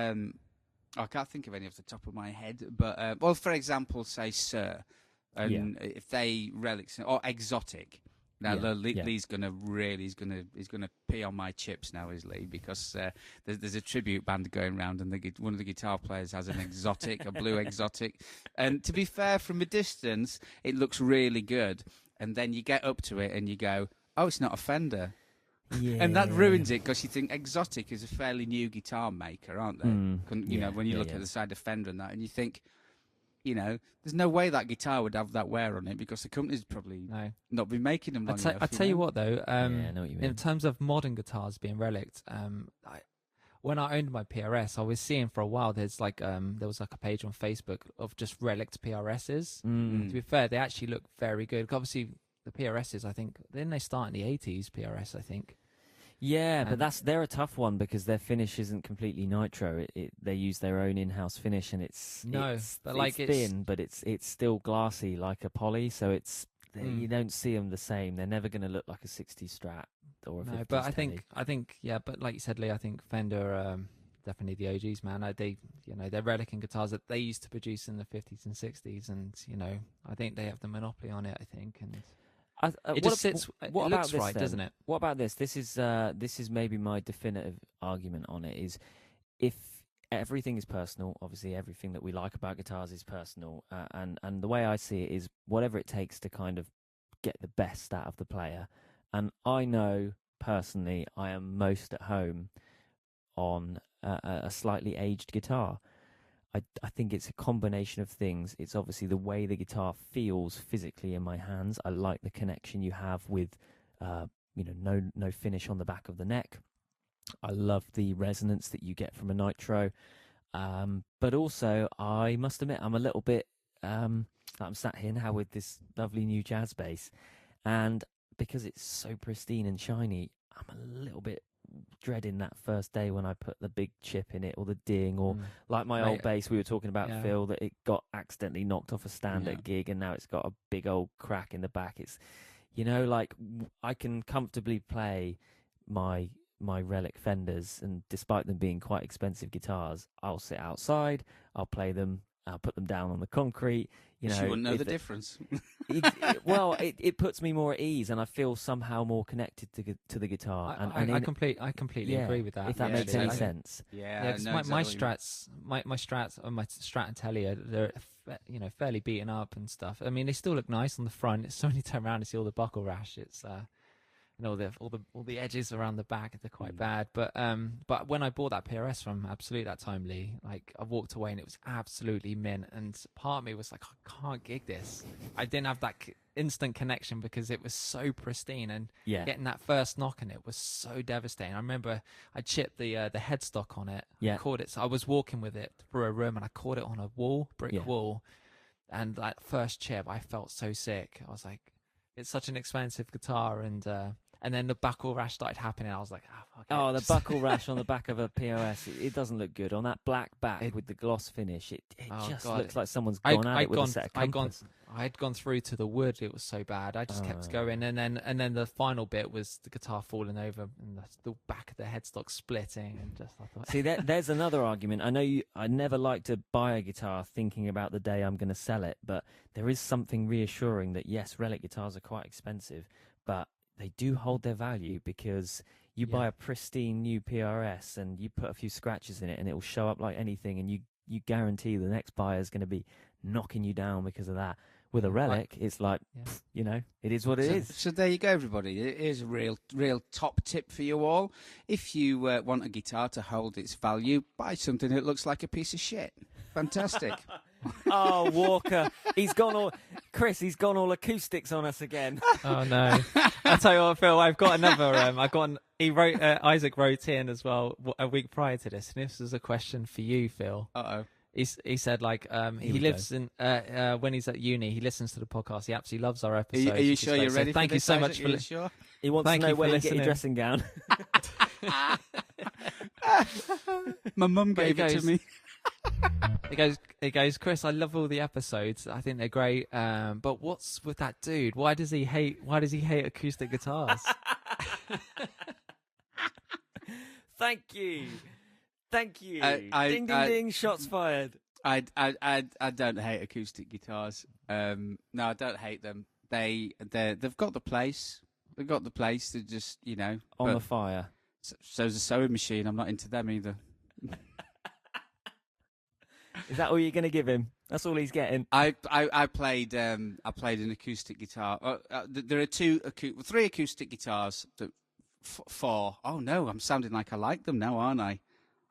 I can't think of any off the top of my head, but well, for example, say Sir, and if they relic or Exotic. Now Lee's gonna pee on my chips now, is Lee, because there's a tribute band going round, and one of the guitar players has an Exotic, a blue Exotic, and to be fair, from a distance it looks really good, and then you get up to it and you go, oh, it's not a Fender. Yeah. And that ruins it, because you think Exotic is a fairly new guitar maker, aren't they? When you look at the side of Fender and that, and you think, there's no way that guitar would have that wear on it, because the company's probably not been making them long enough. I tell you what, though, I know what you mean. In terms of modern guitars being relicked, when I owned my PRS, I was seeing for a while there was a page on Facebook of just relicked PRSs. To be fair, they actually look very good. Obviously, the PRSs, I think, didn't they start in the 80s, PRS, I think? Yeah, but they're a tough one, because their finish isn't completely nitro. They use their own in-house finish, and it's thin, but it's still glassy like a poly. So you don't see them the same. They're never going to look like a 60s Strat or a 50s. But I think, but like you said, Lee, I think Fender definitely the OGs, man. They're relicking guitars that they used to produce in the 50s and 60s, and I think they have the monopoly on it. I think, and. It just sits. It looks right, doesn't it? What about this? This is maybe my definitive argument on it. Is if everything is personal, obviously everything that we like about guitars is personal, and the way I see it is whatever it takes to kind of get the best out of the player. And I know personally, I am most at home on a slightly aged guitar. I think it's a combination of things. It's obviously the way the guitar feels physically in my hands. I like the connection you have with, no finish on the back of the neck. I love the resonance that you get from a nitro. But also, I must admit, I'm a little bit, I'm sat here now with this lovely new jazz bass. And because it's so pristine and shiny, I'm a little bit dreading that first day when I put the big chip in it, or the ding, or like my old bass we were talking about, Phil, that it got accidentally knocked off a stand at a gig, and now it's got a big old crack in the back. It's I can comfortably play my Relic Fenders, and despite them being quite expensive guitars, I'll sit outside, I'll play them, I'll put them down on the concrete. You wouldn't know the difference. It puts me more at ease, and I feel somehow more connected to the guitar. I completely agree with that. If that makes any sense. Yeah. My Strats, my Strats, and my Strat and Telly, they're fairly beaten up and stuff. I mean, they still look nice on the front. It's only turn around and see all the buckle rash. It's all the edges around the back, they're quite bad. But when I bought that PRS from Absolute that time, Lee, like, I walked away and it was absolutely mint. And part of me was like, I can't gig this. I didn't have that instant connection because it was so pristine, and getting that first knock on it was so devastating. I remember I chipped the headstock on it. I caught it. So I was walking with it through a room and I caught it on a brick wall. And that first chip, I felt so sick. I was like, it's such an expensive guitar, and and then the buckle rash started happening. I was like, fuck it. Oh, the buckle rash on the back of a POS, it doesn't look good. On that black back with the gloss finish, it just looks like someone's gone at it with a set of compass. I'd gone through to the wood. It was so bad. I just kept going, and then the final bit was the guitar falling over and the back of the headstock splitting, and just I thought. See, there's another argument. I know I never like to buy a guitar thinking about the day I'm going to sell it, but there is something reassuring that yes, Relic guitars are quite expensive, but they do hold their value because you buy a pristine new PRS and you put a few scratches in it, and it will show up like anything, and you guarantee the next buyer is going to be knocking you down because of that. With a Relic, it's like, it is what it is. So there you go, everybody. Here's a real top tip for you all. If you want a guitar to hold its value, buy something that looks like a piece of shit. Fantastic. Oh, Walker. He's gone all acoustics on us again. Oh, no. I'll tell you what, Phil, I've got another, Isaac wrote in as well a week prior to this, and this is a question for you, Phil. Uh-oh. He said, like, he lives in, when he's at uni, he listens to the podcast. He absolutely loves our episodes. Are you sure you're ready for thank this? you so much for sure? He wants to know where you get your dressing gown. My mum gave it to me. He goes, Chris, I love all the episodes. I think they're great. But what's with that dude? Why does he hate acoustic guitars? Thank you. Ding, ding, ding. Shots fired. I don't hate acoustic guitars. No, I don't hate them. They've got the place. They've got the place. They're just on the fire. So's a sewing machine. I'm not into them either. Is that all you're going to give him? That's all he's getting. I played an acoustic guitar. There are three acoustic guitars. Four. Oh no, I'm sounding like I like them now, aren't I?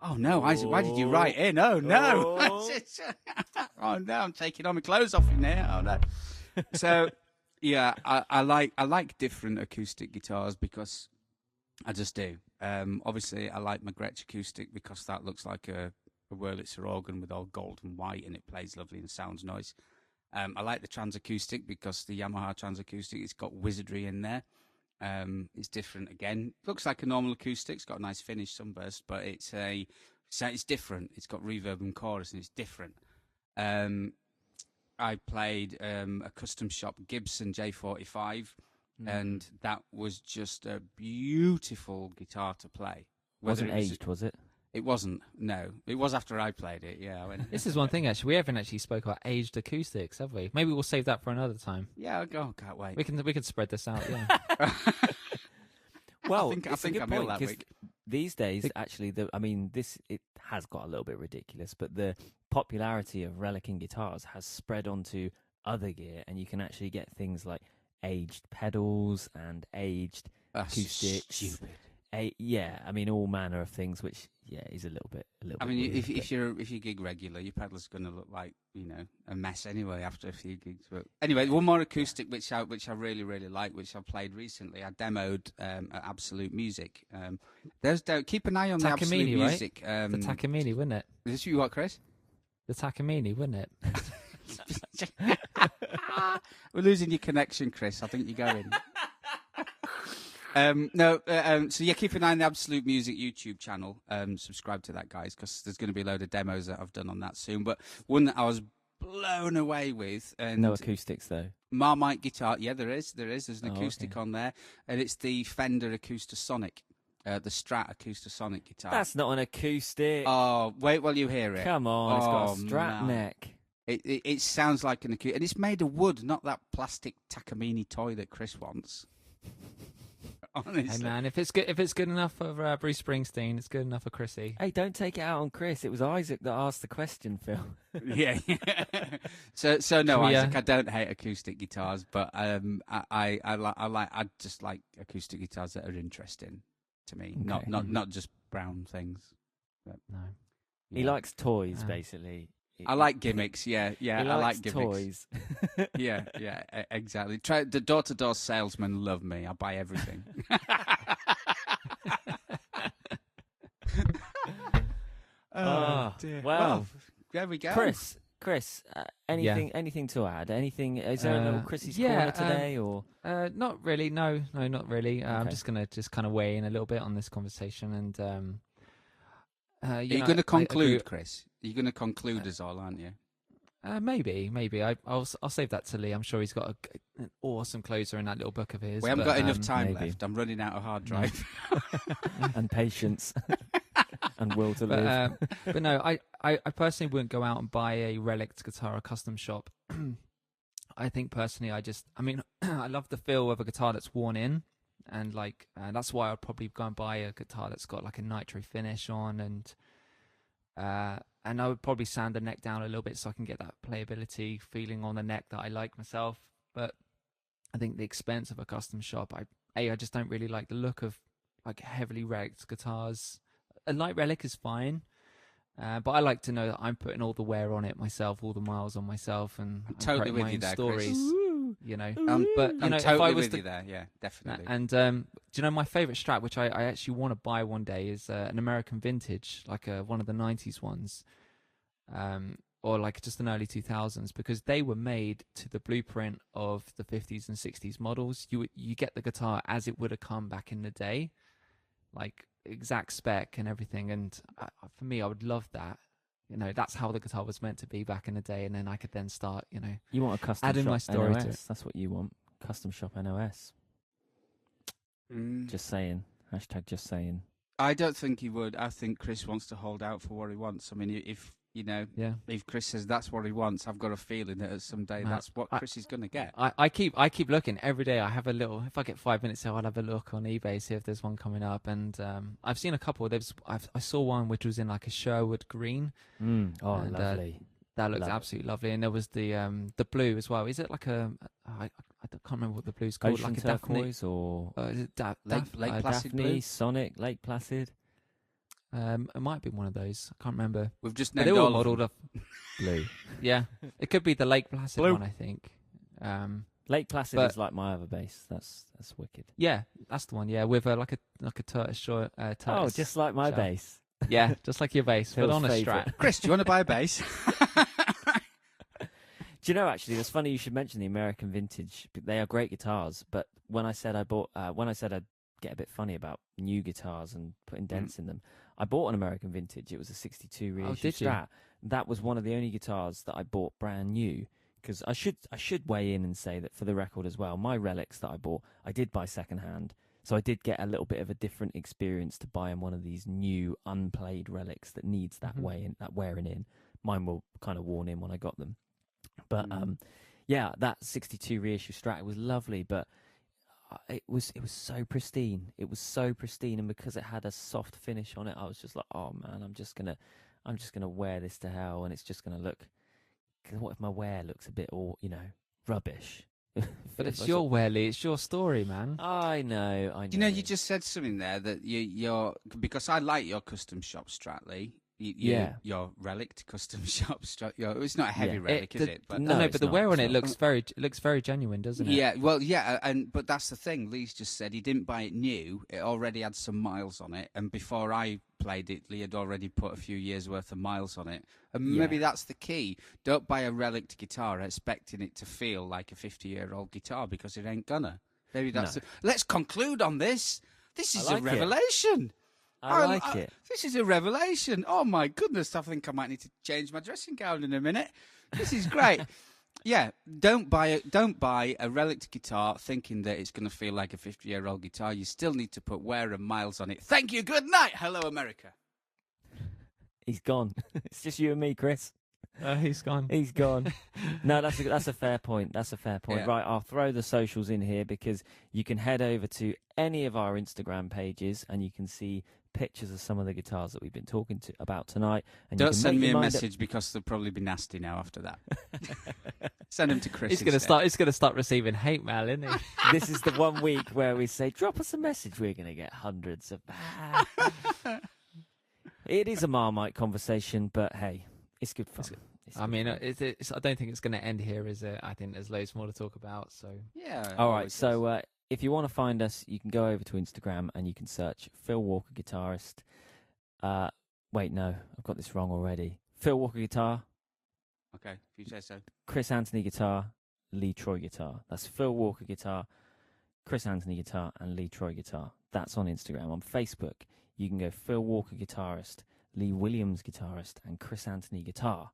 Oh no, Isaac, why did you write in? Oh no. Oh no, I'm taking all my clothes off in there. Oh no. So yeah, I like different acoustic guitars because I just do. Obviously I like my Gretsch acoustic because that looks like a Wurlitzer organ with all gold and white, and it plays lovely and sounds nice. I like the Trans acoustic because the Yamaha Trans acoustic, it's got wizardry in there. It's different again. Looks like a normal acoustic. It's got a nice finish, sunburst, but it's different. It's got reverb and chorus, and it's different. I played a custom shop Gibson J45, and that was just a beautiful guitar to play. Wasn't aged, was it? It wasn't. No, it was after I played it. Yeah. This is one thing actually. We haven't actually spoke about aged acoustics, have we? Maybe we'll save that for another time. Yeah. Can't wait. We can spread this out. Yeah. Well, I think I'm ill that week. These days, actually, it has got a little bit ridiculous, but the popularity of Relicing guitars has spread onto other gear, and you can actually get things like aged pedals and aged acoustics. Stupid. All manner of things, which is a little bit. I mean, weird, if you gig regular, your pedal's going to look like a mess anyway after a few gigs. But anyway, one more acoustic which I really really like, which I played recently. I demoed at Absolute Music. Keep an eye on the Absolute Music. Right? The Takamine, wouldn't it? Is this you what, Chris? The Takamine, wouldn't it? We're losing your connection, Chris. I think you're going. So keep an eye on the Absolute Music YouTube channel. Subscribe to that, guys, because there's going to be a load of demos that I've done on that soon. But one that I was blown away with. And no acoustics, though. Marmite guitar. Yeah, there is. There's an acoustic on there. And it's the Fender Acoustasonic, the Strat Acoustasonic guitar. That's not an acoustic. Oh, wait while you hear it. Come on, it's got a Strat neck. It sounds like an acoustic. And it's made of wood, not that plastic Takamine toy that Chris wants. Honestly. Hey man, if it's good enough for Bruce Springsteen, it's good enough for Chrissy. Hey, don't take it out on Chris. It was Isaac that asked the question, Phil. Yeah. So no, Isaac, I don't hate acoustic guitars, but I just like acoustic guitars that are interesting to me, okay. not just brown things. But, no. Yeah. He likes toys, basically. I like gimmicks, yeah. I like gimmicks. Toys. yeah, exactly. The door-to-door salesmen love me. I buy everything. Dear. Well, there we go. Chris, Chris, anything to add? Anything? Is there a little Chrissy's corner today, or? Not really. No, not really. Okay. I'm just gonna kind of weigh in a little bit on this conversation, and Are you going to conclude, Chris? You're going to conclude us all, aren't you? Maybe. I'll save that to Lee. I'm sure he's got an awesome closer in that little book of his. We haven't got enough time maybe. left. I'm running out of hard drive. And patience and will to live. But no, I personally wouldn't go out and buy a Relic guitar, a custom shop. I think personally, I love the feel of a guitar that's worn in, and that's why I'd probably go and buy a guitar that's got like a nitro finish on, and I would probably sand the neck down a little bit so I can get that playability feeling on the neck that I like myself. But I think the expense of a custom shop, I just don't really like the look of like heavily wrecked guitars. A light Relic is fine, but I like to know that I'm putting all the wear on it myself, all the miles on myself, and I'm totally creating with my you own there, stories. Chris. You know, But you I'm know, totally if I was with you there. Yeah, definitely. And do you know my favorite Strat, which I actually want to buy one day, is an American vintage, like one of the '90s ones, or like just an early 2000s, because they were made to the blueprint of the 50s and 60s models. You get the guitar as it would have come back in the day, like exact spec and everything. And for me, I would love that. You know, that's how the guitar was meant to be back in the day, and then I could then start, you know, You want a custom adding shop my story NOS. to it. That's what you want. Custom shop NOS. Just saying. Hashtag just saying. I don't think he would. I think Chris wants to hold out for what he wants. I mean, if if Chris says that's what he wants, I've got a feeling that someday that's what Chris is going to get. I keep looking every day. I have a little. If I get 5 minutes, I'll have a look on eBay, see if there's one coming up. And I've seen a couple. I saw one which was in like a Sherwood green. Oh, And, lovely. That looks absolutely lovely. And there was the blue as well. Is it like I can't remember what the blue's called. Ocean like a turquoise or Is it Lake Placid Daphne, blue? Sonic, Lake Placid, It might be one of those. I can't remember. We've just But named they were all of them. modelled up. blue. Yeah, it could be the Lake Placid Blue. one, I think. Lake Placid But- is like my other bass. That's wicked. Yeah, that's the one. Yeah, with like a tortoise short. Oh, Tortoise just like my shell. bass. Yeah, just like your bass, but Phil's on a favourite. Strat. Chris, do you want to buy a bass? Do you know, actually, it's funny you should mention the American vintage. They are great guitars, but when I said I'd get a bit funny about new guitars and putting dents in them, I bought an American vintage. It was a 62 reissue did you? Strat. That was one of the only guitars that I bought brand new, because I should weigh in and say that for the record as well, my Relics that I bought, I did buy second hand. So I did get a little bit of a different experience to buying one of these new unplayed Relics that needs that wearing in. Mine were kind of worn in when I got them. But yeah, that 62 reissue Strat was lovely, but it was so pristine. It was so pristine, and because it had a soft finish on it, I was just like, oh man, I'm just gonna wear this to hell, and it's just gonna look. Cause what if my wear looks a bit all rubbish? But it's your wear, Lee. It's your story, man. I know. You know, you just said something there that you're because I like your custom shop Strat, Lee. Your Relic custom shop Strat. It's not a heavy Relic, is it? But No, but the wear on it not. looks very genuine, doesn't it? yeah, well, yeah, but that's the thing. Lee's just said he didn't buy it new. It already had some miles on it, and before I played it, Lee had already put a few years worth of miles on it. And maybe that's the key. Don't buy a Relic guitar expecting it to feel like a 50-year-old guitar, because it ain't gonna. Maybe that's. Let's conclude on this. This is a revelation. I like it. This is a revelation. Oh my goodness! I think I might need to change my dressing gown in a minute. This is great. Yeah, don't buy a Relic guitar thinking that it's going to feel like a 50-year-old guitar. You still need to put wear and miles on it. Thank you. Good night. Hello, America. He's gone. It's just you and me, Chris. He's gone. He's gone. No, that's a fair point. That's a fair point. Yeah. Right, I'll throw the socials in here, because you can head over to any of our Instagram pages and you can see pictures of some of the guitars that we've been talking about tonight. And you Don't can send make me a your mind message, because they'll probably be nasty now after that. Send them to Chris. He's gonna start receiving hate mail, isn't he? This is the 1 week where we say, drop us a message. We're going to get hundreds of. It is a Marmite conversation, but hey, it's good fun. I mean, I don't think it's going to end here, is it? I think there's loads more to talk about. So Yeah. All right, so if you want to find us, you can go over to Instagram and you can search Phil Walker Guitarist. Wait, no, I've got this wrong already. Phil Walker Guitar. Okay, if you say so. Chris Anthony Guitar, Lee Troy Guitar. That's Phil Walker Guitar, Chris Anthony Guitar, and Lee Troy Guitar. That's on Instagram. On Facebook, you can go Phil Walker Guitarist, Lee Williams Guitarist, and Chris Anthony Guitar.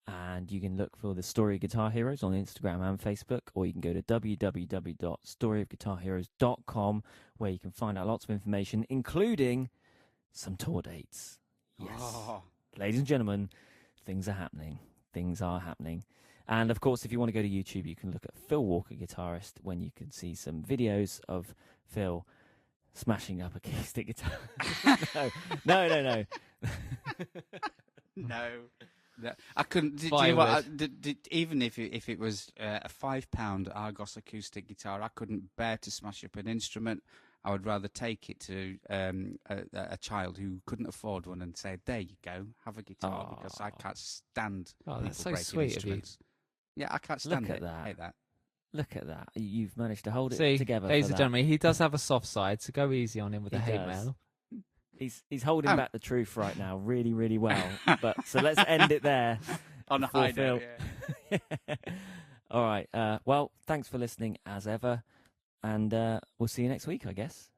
And you can look for the Story of Guitar Heroes on Instagram and Facebook, or you can go to www.storyofguitarheroes.com, where you can find out lots of information, including some tour dates. Yes. Oh. Ladies and gentlemen, things are happening. Things are happening. And, of course, if you want to go to YouTube, you can look at Phil Walker Guitarist, when you can see some videos of Phil smashing up acoustic guitar. No. No. I couldn't. Do you know what? Even if it was a £5 Argos acoustic guitar, I couldn't bear to smash up an instrument. I would rather take it to a child who couldn't afford one and say, "There you go, have a guitar," because I can't stand. Oh, that's so breaking sweet of you. instruments. Yeah, I can't stand Look it. at that. I hate that. Look at that. You've managed to hold it See, together. ladies for and that. gentlemen, he does have a soft side, so go easy on him with the He hate does. mail. He's holding back the truth right now really, really well. But so let's end it there. On a before high note, Phil- All right. Well, thanks for listening as ever. And we'll see you next week, I guess.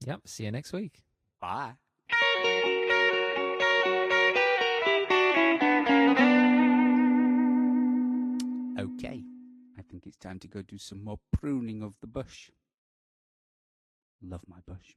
Yep, see you next week. Bye. Okay, I think it's time to go do some more pruning of the bush. Love my bush.